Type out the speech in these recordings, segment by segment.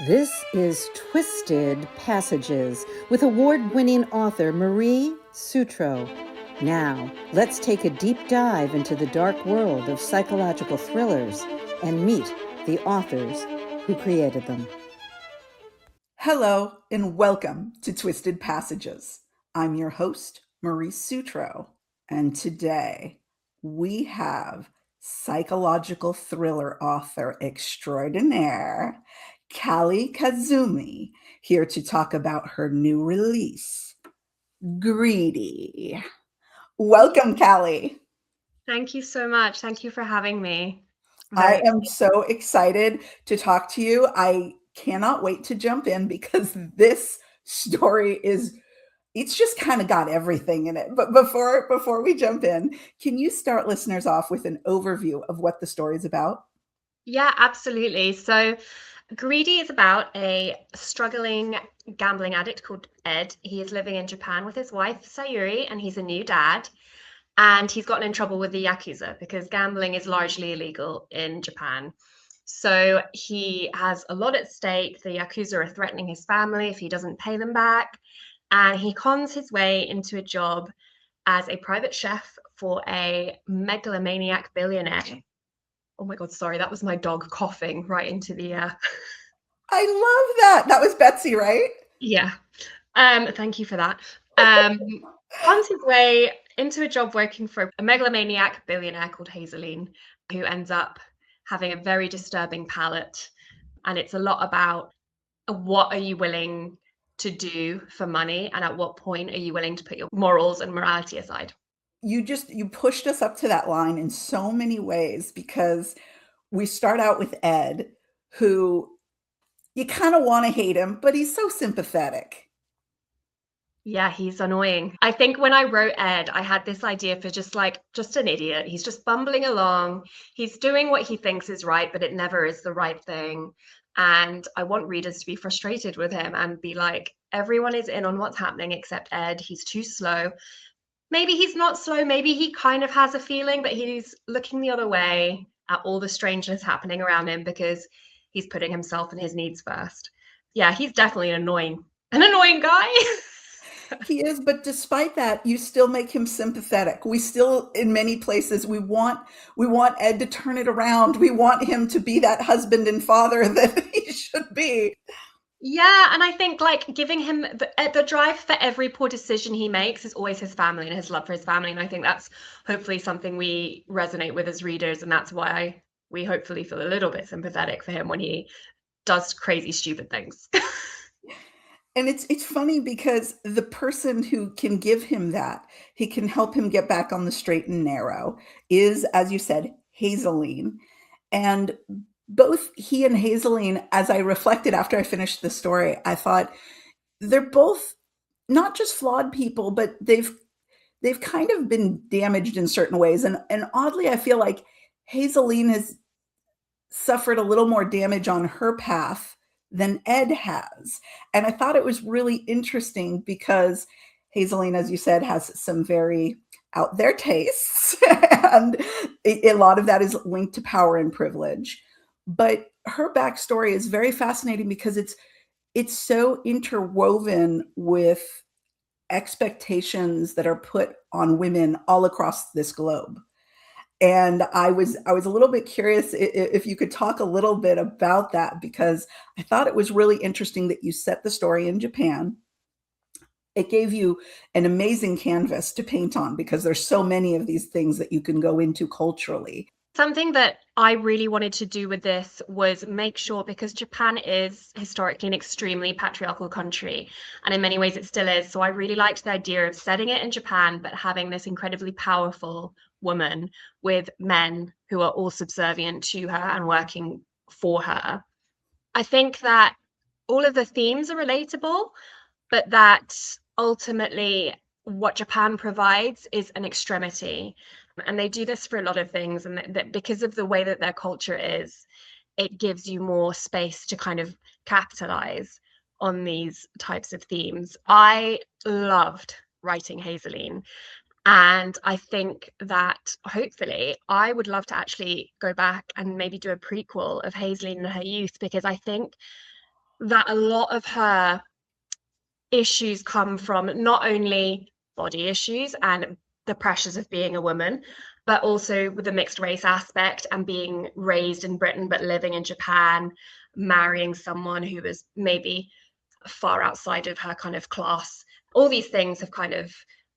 This is Twisted Passages with award-winning author Marie Sutro. Now, let's take a deep dive into the dark world of psychological thrillers and meet the authors who created them. Hello and welcome to Twisted Passages. I'm your host, Marie Sutro, and today we have psychological thriller author extraordinaire, Callie Kazumi, here to talk about her new release, Greedy. Welcome, Callie. Thank you so much. Thank you for having me. I Very am so excited to talk to you. I cannot wait to jump in because this story it's just kind of got everything in it. But before we jump in, can you start listeners off with an overview of what the story is about? Yeah, absolutely. So Greedy is about a struggling gambling addict called Ed. He is living in Japan with his wife, Sayuri, and he's a new dad. And he's gotten in trouble with the Yakuza because gambling is largely illegal in Japan. So he has a lot at stake. The Yakuza are threatening his family if he doesn't pay them back. And he cons his way into a job as a private chef for a megalomaniac billionaire. Oh my God, sorry, that was my dog coughing right into the I love that. That was Betsy, right? Yeah. Thank you for that. Cons his way into a job working for a megalomaniac billionaire called Hazeline, who ends up having a very disturbing palate. And it's a lot about what are you willing to do for money, and at what point are you willing to put your morals and morality aside? You pushed us up to that line in so many ways because we start out with Ed, who you kind of want to hate him, but he's so sympathetic. Yeah, he's annoying. I think when I wrote Ed, I had this idea for just an idiot. He's just bumbling along. He's doing what he thinks is right, but it never is the right thing. And I want readers to be frustrated with him and be like, everyone is in on what's happening except Ed. He's too slow. Maybe he's not slow. Maybe he kind of has a feeling, but he's looking the other way at all the strangeness happening around him because he's putting himself and his needs first. Yeah, he's definitely an annoying guy. He is, but despite that, you still make him sympathetic. We still, in many places, we want Ed to turn it around. We want him to be that husband and father that he should be. Yeah, and I think giving him the drive for every poor decision he makes is always his family and his love for his family. And I think that's hopefully something we resonate with as readers, and that's why we hopefully feel a little bit sympathetic for him when he does crazy, stupid things. And it's funny because the person who can give him that, he can help him get back on the straight and narrow, is, as you said, Hazeline. And both he and Hazeline, as I reflected after I finished the story, I thought they're both not just flawed people, but they've kind of been damaged in certain ways. And oddly, I feel like Hazeline has suffered a little more damage on her path than Ed has. And I thought it was really interesting because Hazeline, as you said, has some very out there tastes, and a lot of that is linked to power and privilege. But her backstory is very fascinating because it's so interwoven with expectations that are put on women all across this globe. And I was a little bit curious if you could talk a little bit about that, because I thought it was really interesting that you set the story in Japan. It gave you an amazing canvas to paint on because there's so many of these things that you can go into culturally. Something that I really wanted to do with this was make sure, because Japan is historically an extremely patriarchal country, and in many ways it still is. So I really liked the idea of setting it in Japan, but having this incredibly powerful woman with men who are all subservient to her and working for her. I think that all of the themes are relatable, but that ultimately what Japan provides is an extremity. And they do this for a lot of things. And that because of the way that their culture is, it gives you more space to kind of capitalize on these types of themes. I loved writing Hazeline. And I think that hopefully I would love to actually go back and maybe do a prequel of Hazeline in her youth, because I think that a lot of her issues come from not only body issues and the pressures of being a woman, but also with the mixed race aspect and being raised in Britain but living in Japan, marrying someone who was maybe far outside of her kind of class. All these things have kind of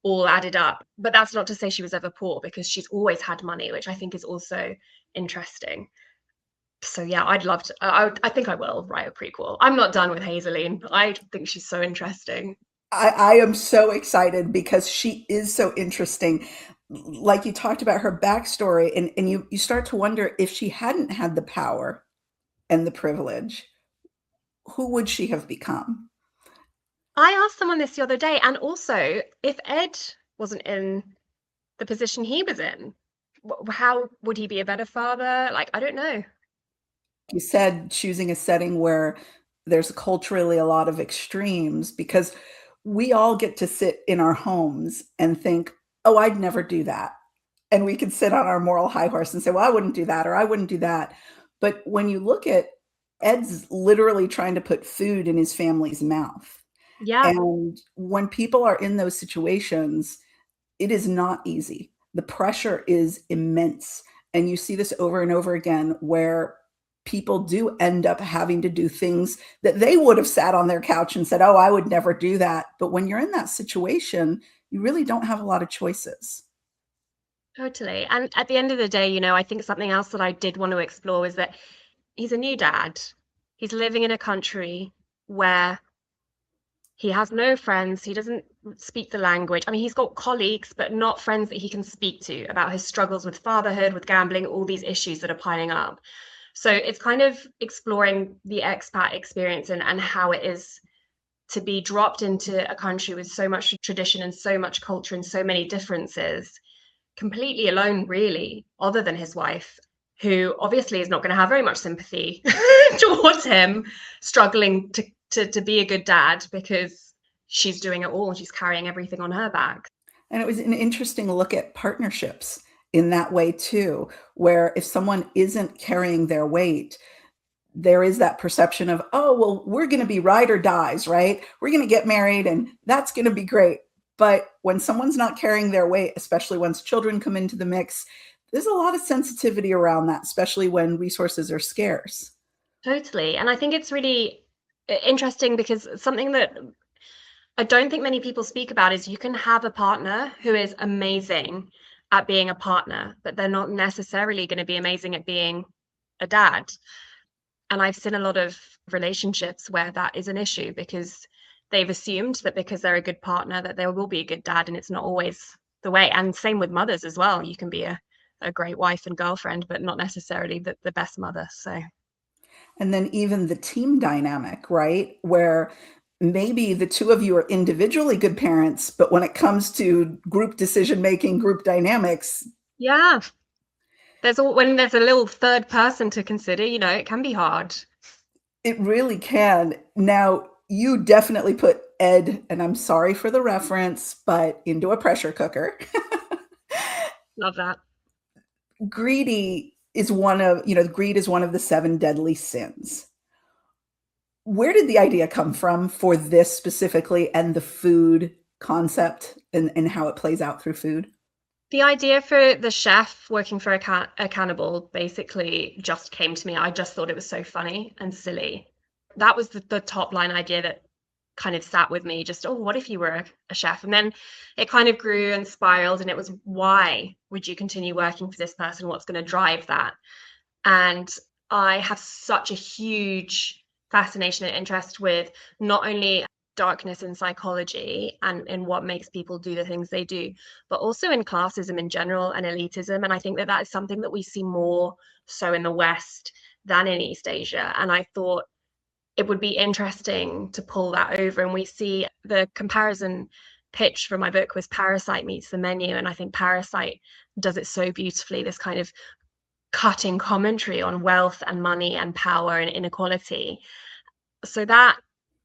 all added up. But that's not to say she was ever poor, because she's always had money, which I think is also interesting. So yeah, I'd love to. I think I will write a prequel. I'm not done with Hazeline. I think she's so interesting. I am so excited because she is so interesting. Like you talked about her backstory, and you start to wonder if she hadn't had the power and the privilege, who would she have become? I asked someone this the other day, and also if Ed wasn't in the position he was in, how would he be a better father? Like, I don't know. You said choosing a setting where there's culturally a lot of extremes, because we all get to sit in our homes and think, oh, I'd never do that. And we can sit on our moral high horse and say, well, I wouldn't do that, or I wouldn't do that. But when you look at Ed's literally trying to put food in his family's mouth. Yeah, And when people are in those situations, it is not easy. The pressure is immense. And you see this over and over again, where people do end up having to do things that they would have sat on their couch and said, oh, I would never do that. But when you're in that situation, you really don't have a lot of choices. totally. And at the end of the day, I think something else that I did want to explore was that he's a new dad. He's living in a country where he has no friends. He doesn't speak the language. I mean, he's got colleagues, but not friends that he can speak to about his struggles with fatherhood, with gambling, all these issues that are piling up. So it's kind of exploring the expat experience and how it is to be dropped into a country with so much tradition and so much culture and so many differences, completely alone, really, other than his wife, who obviously is not going to have very much sympathy towards him struggling to be a good dad, because she's doing it all and she's carrying everything on her back. And it was an interesting look at partnerships in that way too, where if someone isn't carrying their weight, there is that perception of, oh, well, we're going to be ride or dies, right? We're going to get married and that's going to be great. But when someone's not carrying their weight, especially once children come into the mix, there's a lot of sensitivity around that, especially when resources are scarce. Totally. And I think it's really interesting, because something that I don't think many people speak about is you can have a partner who is amazing at being a partner, but they're not necessarily going to be amazing at being a dad. And I've seen a lot of relationships where that is an issue, because they've assumed that because they're a good partner that they will be a good dad, and it's not always the way. And same with mothers as well. You can be a great wife and girlfriend, but not necessarily the best mother. So And then even the team dynamic, right? Where maybe the two of you are individually good parents, but when it comes to group decision making, group dynamics, yeah, when there's a little third person to consider, it can be hard. it really can. Now, you definitely put Ed, and I'm sorry for the reference, but into a pressure cooker. Love that. Greed is one of the seven deadly sins. Where did the idea come from for this specifically, and the food concept, and how it plays out through food? The idea for the chef working for a cannibal basically just came to me. I just thought it was so funny and silly. That was the top line idea that kind of sat with me. Just, oh, what if you were a chef? And then it kind of grew and spiraled, and it was, why would you continue working for this person? What's going to drive that? And I have such a huge fascination and interest with not only darkness in psychology and in what makes people do the things they do, but also in classism in general and elitism. And I think that is something that we see more so in the West than in East Asia. And I thought it would be interesting to pull that over. And we see the comparison pitch for my book was Parasite meets The Menu. And I think Parasite does it so beautifully, this kind of cutting commentary on wealth and money and power and inequality. So that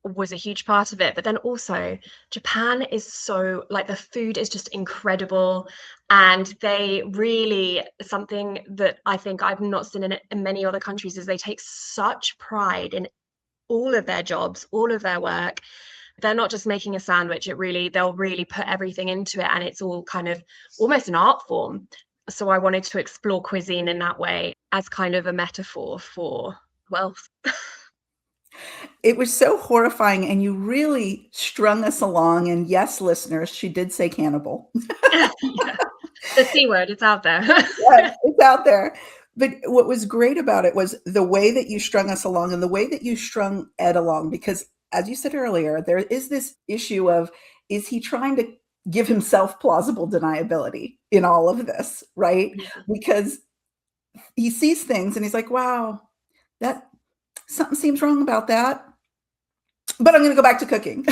was a huge part of it. But then also Japan is so, like, the food is just incredible, and they really, something that I think I've not seen in many other countries, is they take such pride in all of their jobs, all of their work. They're not just making a sandwich, they'll really put everything into it, and it's all kind of almost an art form. So I wanted to explore cuisine in that way as kind of a metaphor for wealth. It was so horrifying, and you really strung us along. And yes, listeners, she did say cannibal. Yeah. The C word, it's out there. Yes, it's out there. But what was great about it was the way that you strung us along and the way that you strung Ed along, because as you said earlier, there is this issue of, is he trying to give himself plausible deniability in all of this, right? Yeah. Because he sees things and he's like, wow, that something seems wrong about that. But I'm going to go back to cooking.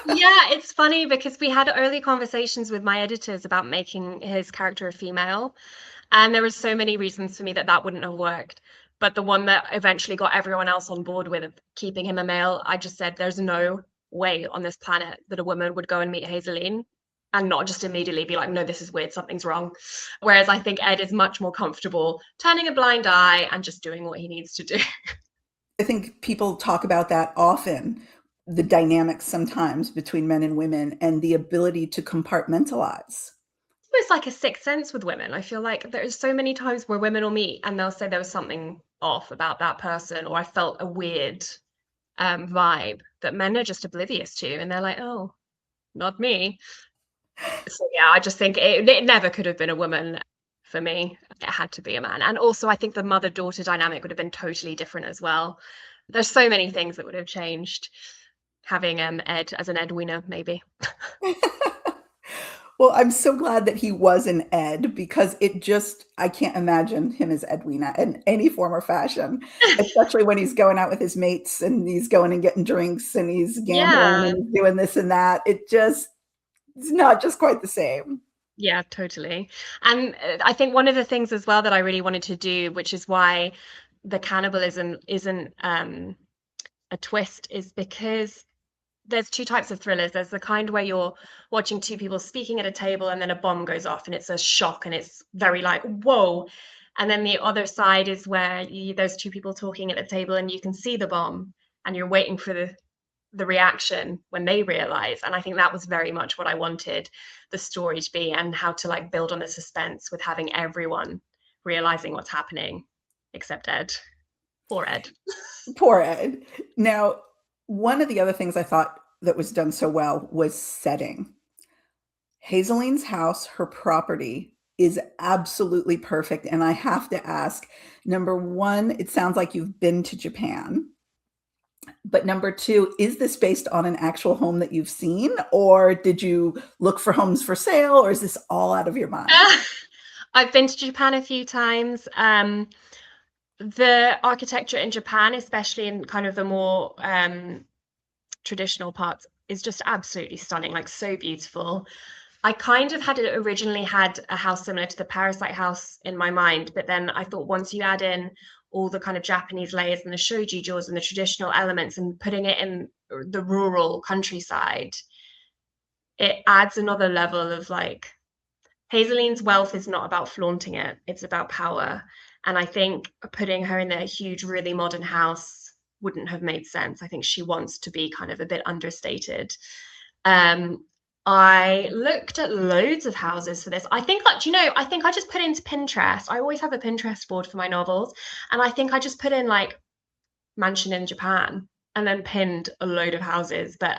Yeah, it's funny because we had early conversations with my editors about making his character a female, and there were so many reasons for me that wouldn't have worked. But the one that eventually got everyone else on board with keeping him a male, I just said, there's no way on this planet that a woman would go and meet Hazeline and not just immediately be like, no, this is weird, something's wrong. Whereas I think Ed is much more comfortable turning a blind eye and just doing what he needs to do. I think people talk about that often, the dynamics sometimes between men and women and the ability to compartmentalize. It's like a sixth sense with women. I feel like there's so many times where women will meet and they'll say there was something off about that person, or I felt a weird vibe that men are just oblivious to, and they're like, oh, not me. So yeah, I just think it never could have been a woman for me. It had to be a man. And also I think the mother-daughter dynamic would have been totally different as well. There's so many things that would have changed having Ed as an Edwina, maybe. Well, I'm so glad that he was an Ed, because I can't imagine him as Edwina in any form or fashion, especially when he's going out with his mates and he's going and getting drinks and he's gambling Yeah. and he's doing this and that. It's not just quite the same. Yeah, totally. And I think one of the things as well that I really wanted to do, which is why the cannibalism isn't a twist, is because there's two types of thrillers. There's the kind where you're watching two people speaking at a table and then a bomb goes off and it's a shock and it's very like, whoa. And then the other side is where there's two people talking at a table and you can see the bomb and you're waiting for the reaction when they realize. And I think that was very much what I wanted the story to be, and how to like build on the suspense with having everyone realizing what's happening except Ed. Poor Ed. Poor Ed. Now, one of the other things I thought that was done so well was setting. Hazeline's house, her property, is absolutely perfect. And I have to ask, number one, it sounds like you've been to Japan. But number two, is this based on an actual home that you've seen? Or did you look for homes for sale? Or is this all out of your mind? I've been to Japan a few times. The architecture in Japan, especially in kind of the more traditional parts, is just absolutely stunning, like so beautiful. I kind of originally had a house similar to the Parasite house in my mind, but then I thought once you add in all the kind of Japanese layers and the shoji doors and the traditional elements and putting it in the rural countryside, it adds another level of like, Hazeline's wealth is not about flaunting it, it's about power. And I think putting her in a huge, really modern house wouldn't have made sense. I think she wants to be kind of a bit understated. I looked at loads of houses for this. I think, like, I think I just put into Pinterest. I always have a Pinterest board for my novels. And I think I just put in like mansion in Japan and then pinned a load of houses. But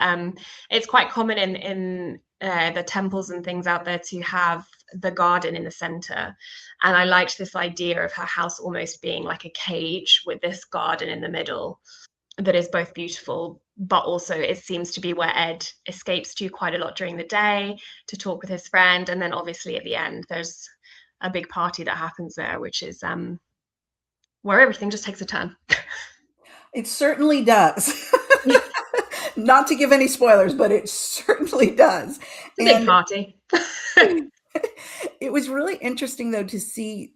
it's quite common in the temples and things out there to have the garden in the center. And I liked this idea of her house almost being like a cage with this garden in the middle that is both beautiful, but also it seems to be where Ed escapes to quite a lot during the day to talk with his friend. And then obviously at the end, there's a big party that happens there, which is where everything just takes a turn. It certainly does. Not to give any spoilers, but it certainly does. It's a big party. It was really interesting, though, to see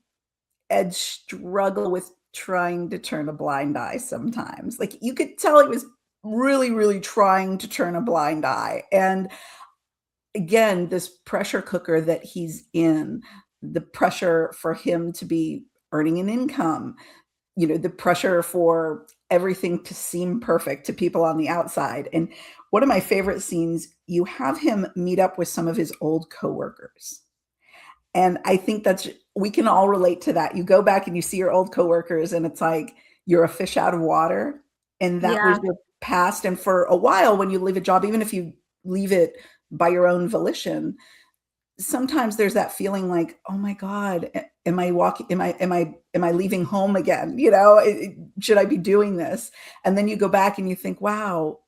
Ed struggle with trying to turn a blind eye sometimes. Like, you could tell he was really, really trying to turn a blind eye. And again, this pressure cooker that he's in, the pressure for him to be earning an income, the pressure for everything to seem perfect to people on the outside. And one of my favorite scenes, you have him meet up with some of his old coworkers. And I think we can all relate to that. You go back and you see your old coworkers and it's like you're a fish out of water and that was Yeah. your past. And for a while when you leave a job, even if you leave it by your own volition, sometimes there's that feeling like, oh my God, am I walking, am I leaving home again? Should I be doing this? And then you go back and you think, wow,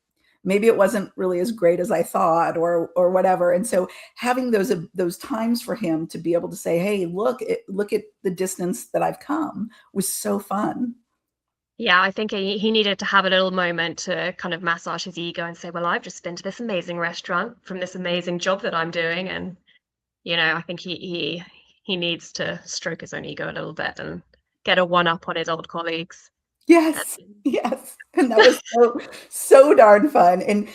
maybe it wasn't really as great as I thought or whatever. And so having those times for him to be able to say, hey, look at the distance that I've come was so fun. Yeah, I think he needed to have a little moment to kind of massage his ego and say, well, I've just been to this amazing restaurant from this amazing job that I'm doing. And, I think he needs to stroke his own ego a little bit and get a one up on his old colleagues. Yes. Yes. And that was so darn fun. And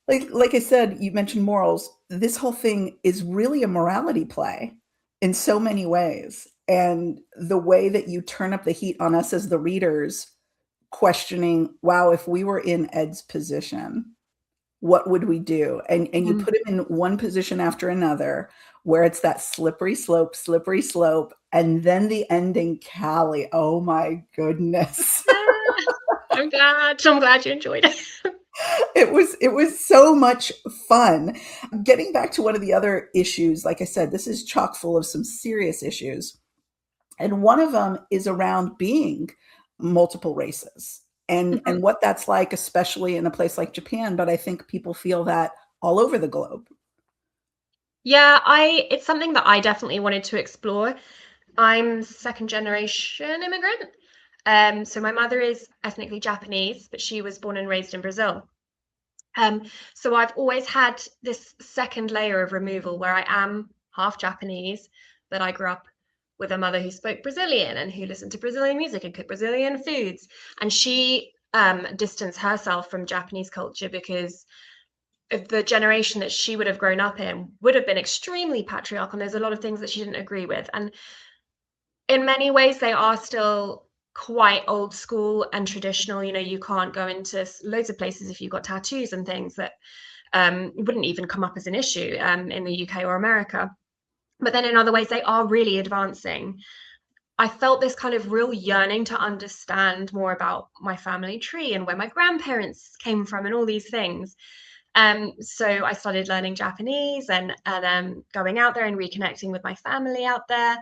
like I said, you mentioned morals. This whole thing is really a morality play in so many ways. And the way that you turn up the heat on us as the readers, questioning, wow, if we were in Ed's position, what would we do? And you put him in one position after another where it's that slippery slope. And then the ending, Callie. Oh my goodness. I'm glad you enjoyed it. It was so much fun. Getting back to one of the other issues, like I said, this is chock full of some serious issues. And one of them is around being multiple races and what that's like, especially in a place like Japan. But I think people feel that all over the globe. Yeah, it's something that I definitely wanted to explore. I'm second generation immigrant. So my mother is ethnically Japanese, but she was born and raised in Brazil. So I've always had this second layer of removal where I am half Japanese, but I grew up with a mother who spoke Brazilian and who listened to Brazilian music and cooked Brazilian foods. And she distanced herself from Japanese culture because of the generation that she would have grown up in would have been extremely patriarchal. And there's a lot of things that she didn't agree with. And in many ways, they are still quite old school and traditional. You can't go into loads of places if you've got tattoos and things that wouldn't even come up as an issue in the UK or America. But then in other ways, they are really advancing. I felt this kind of real yearning to understand more about my family tree and where my grandparents came from and all these things. So I started learning Japanese and going out there and reconnecting with my family out there.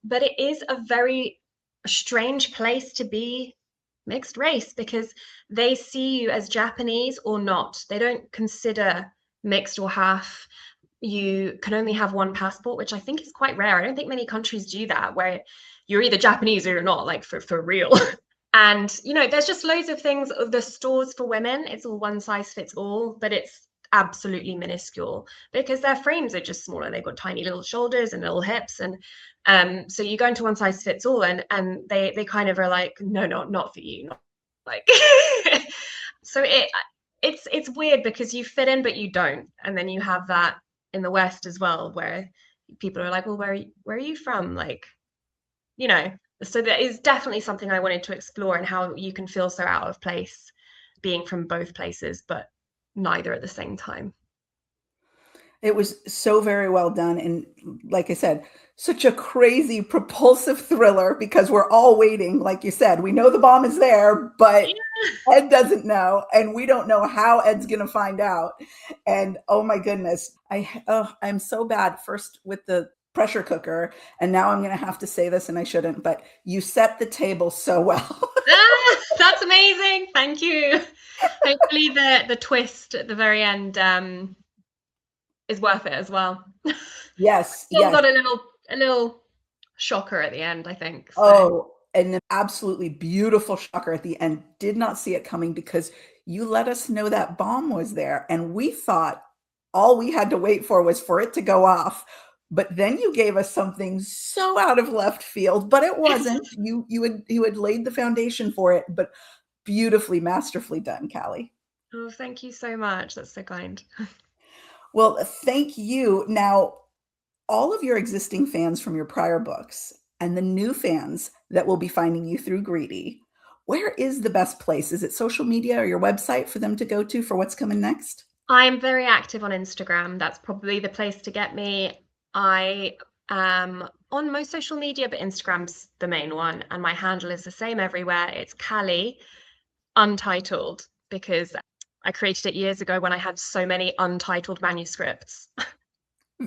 But it is a very strange place to be mixed race because they see you as Japanese or not. They don't consider mixed or half. You can only have one passport, which I think is quite rare. I don't think many countries do that, where you're either Japanese or you're not, like for real. And there's just loads of things. The stores for women, it's all one size fits all, but it's absolutely minuscule because their frames are just smaller. They've got tiny little shoulders and little hips, and so you go into one size fits all, and they kind of are like, no, not for you, not like. So it's weird because you fit in but you don't, and then you have that in the West as well, where people are like, well, where are you from, like, so that is definitely something I wanted to explore, and how you can feel so out of place being from both places but neither at the same time. It was so very well done. And like I said, such a crazy propulsive thriller because we're all waiting. Like you said, we know the bomb is there, but Ed doesn't know, and we don't know how Ed's going to find out. And oh my goodness, I'm so bad first with the pressure cooker. And now I'm going to have to say this, and I shouldn't, but you set the table so well. That's amazing. Thank you. Hopefully the twist at the very end is worth it as well. Yes. Still Yes. got a little shocker at the end, I think. So. Oh, and an absolutely beautiful shocker at the end. Did not see it coming because you let us know that bomb was there, and we thought all we had to wait for was for it to go off. But then you gave us something so out of left field, but it wasn't. You had laid the foundation for it, but beautifully, masterfully done, Callie. Oh, thank you so much. That's so kind. Well, thank you. Now, all of your existing fans from your prior books and the new fans that will be finding you through Greedy, Where is the best place? Is it social media or your website for them to go to for what's coming next? I am very active on Instagram. That's probably the place to get me. I am on most social media, but Instagram's the main one, and my handle is the same everywhere. It's Callie Untitled, because I created it years ago when I had so many untitled manuscripts on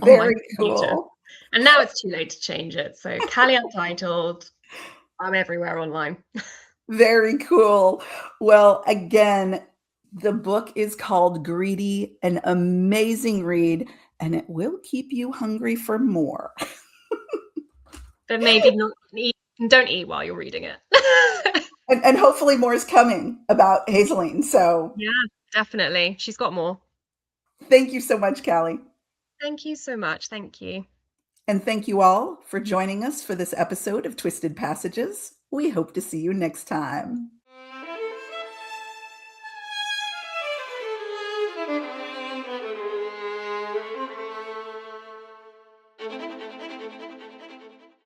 my Very computer. cool. And now it's too late to change it. So Callie Untitled, I'm everywhere online. Very cool. Well, again, the book is called Greedy, an amazing read, and it will keep you hungry for more. But maybe not eat, don't eat while you're reading it. And hopefully more is coming about Hazeline. So Yeah, definitely. She's got more. thank you so much, Callie. Thank you so much. Thank you. And thank you all for joining us for this episode of Twisted Passages. We hope to see you next time.